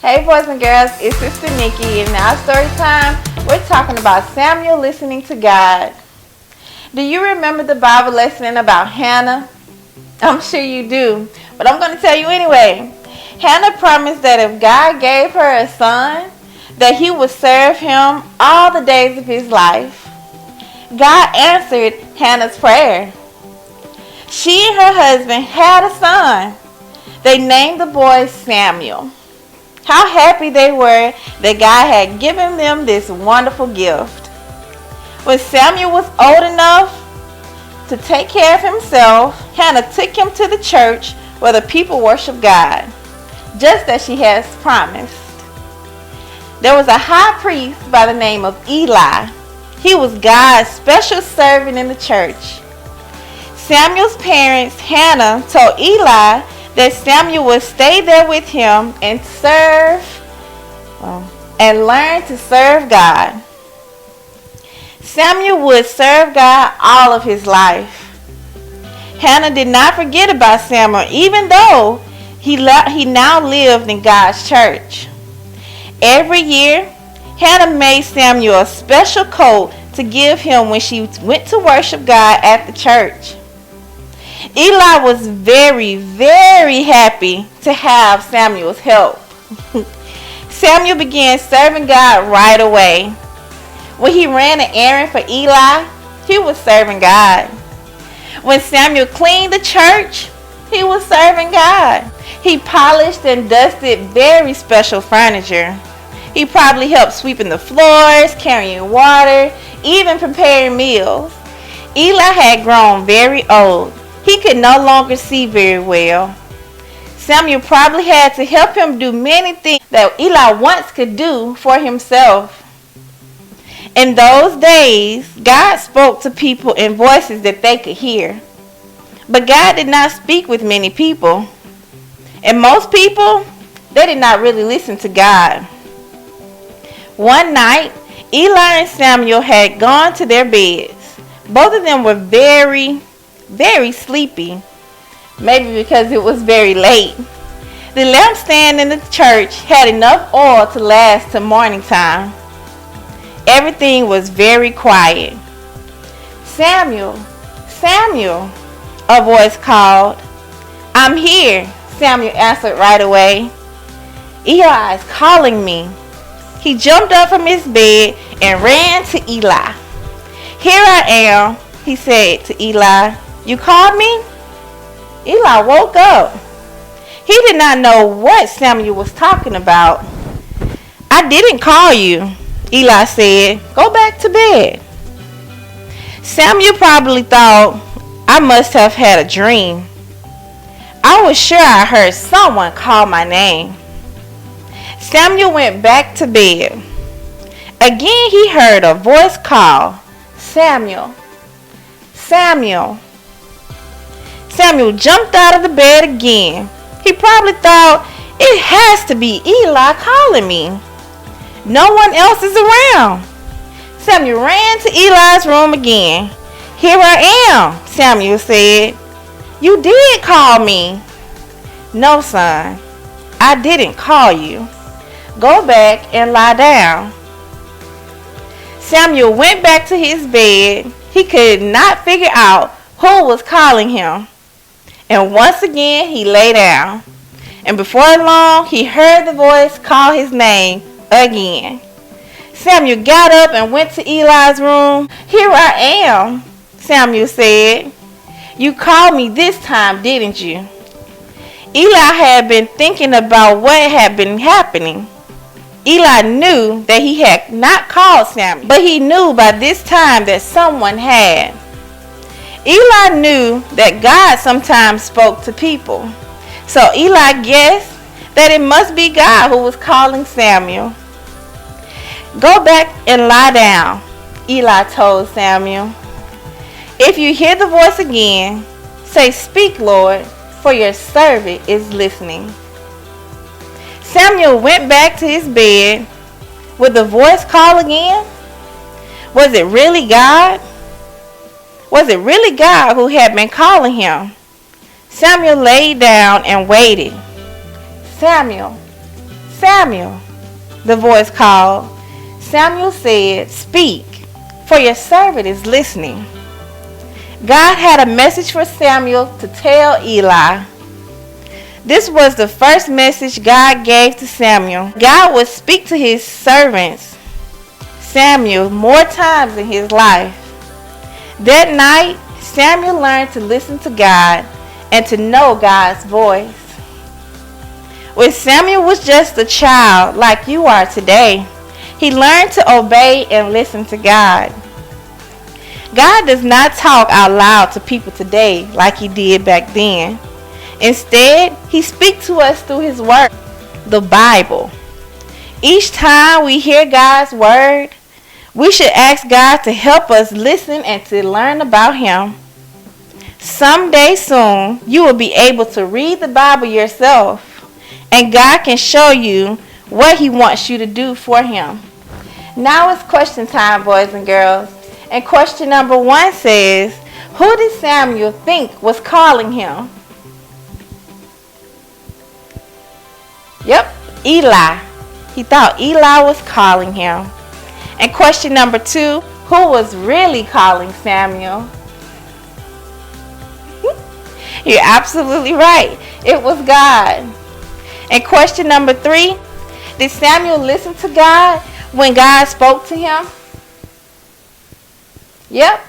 Hey boys and girls, it's Sister Nikki, and now story time. We're talking about Samuel listening to God. Do you remember the Bible lesson about Hannah? I'm sure you do, but I'm going to tell you anyway. Hannah promised that if God gave her a son, that he would serve him all the days of his life. God answered Hannah's prayer. She and her husband had a son. They named the boy Samuel. How happy they were that God had given them this wonderful gift. When Samuel was old enough to take care of himself, Hannah took him to the church where the people worship God, just as she has promised. There was a high priest by the name of Eli. He was God's special servant in the church. Samuel's parents, Hannah, told Eli that Samuel would stay there with him and learn to serve God. Samuel would serve God all of his life. Hannah did not forget about Samuel, even though he now lived in God's church. Every year, Hannah made Samuel a special coat to give him when she went to worship God at the church. Eli was very, very happy to have Samuel's help. Samuel began serving God right away. When he ran an errand for Eli, he was serving God. When Samuel cleaned the church, he was serving God. He polished and dusted very special furniture. He probably helped sweeping the floors, carrying water, even preparing meals. Eli had grown very old. He could no longer see very well. Samuel probably had to help him do many things that Eli once could do for himself. In those days, God spoke to people in voices that they could hear. But God did not speak with many people. And most people, they did not really listen to God. One night, Eli and Samuel had gone to their beds. Both of them were very sleepy, maybe because it was very late. The lampstand in the church had enough oil to last till morning time. Everything was very quiet. Samuel, Samuel, a voice called. I'm here, Samuel answered right away. Eli is calling me. He jumped up from his bed and ran to Eli. Here I am, he said to Eli. You called me? Eli woke up. He did not know what Samuel was talking about. I didn't call you, Eli said. Go back to bed. Samuel probably thought, I must have had a dream. I was sure I heard someone call my name. Samuel went back to bed. Again he heard a voice call, Samuel, Samuel. Samuel jumped out of the bed again. He probably thought, it has to be Eli calling me. No one else is around. Samuel ran to Eli's room again. Here I am, Samuel said. You did call me. No, son, I didn't call you. Go back and lie down. Samuel went back to his bed. He could not figure out who was calling him. And once again, he lay down. And before long, he heard the voice call his name again. Samuel got up and went to Eli's room. Here I am, Samuel said. You called me this time, didn't you? Eli had been thinking about what had been happening. Eli knew that he had not called Samuel, but he knew by this time that someone had. Eli knew that God sometimes spoke to people. So Eli guessed that it must be God who was calling Samuel. Go back and lie down, Eli told Samuel. If you hear the voice again, say, Speak, Lord, for your servant is listening. Samuel went back to his bed. Would the voice call again? Was it really God? Was it really God who had been calling him? Samuel lay down and waited. Samuel, "Samuel," the voice called. Samuel said, "Speak, for your servant is listening." God had a message for Samuel to tell Eli. This was the first message God gave to Samuel. God would speak to his servants, Samuel, more times in his life. That night, Samuel learned to listen to God and to know God's voice. When Samuel was just a child like you are today, he learned to obey and listen to God. God does not talk out loud to people today like he did back then. Instead, he speaks to us through his word, the Bible. Each time we hear God's word, we should ask God to help us listen and to learn about him. Someday soon, you will be able to read the Bible yourself, and God can show you what he wants you to do for him. Now it's question time, boys and girls. And question number 1 says, who did Samuel think was calling him? Yep, Eli. He thought Eli was calling him. And question number 2, who was really calling Samuel? You're absolutely right. It was God. And question number 3, did Samuel listen to God when God spoke to him? Yep,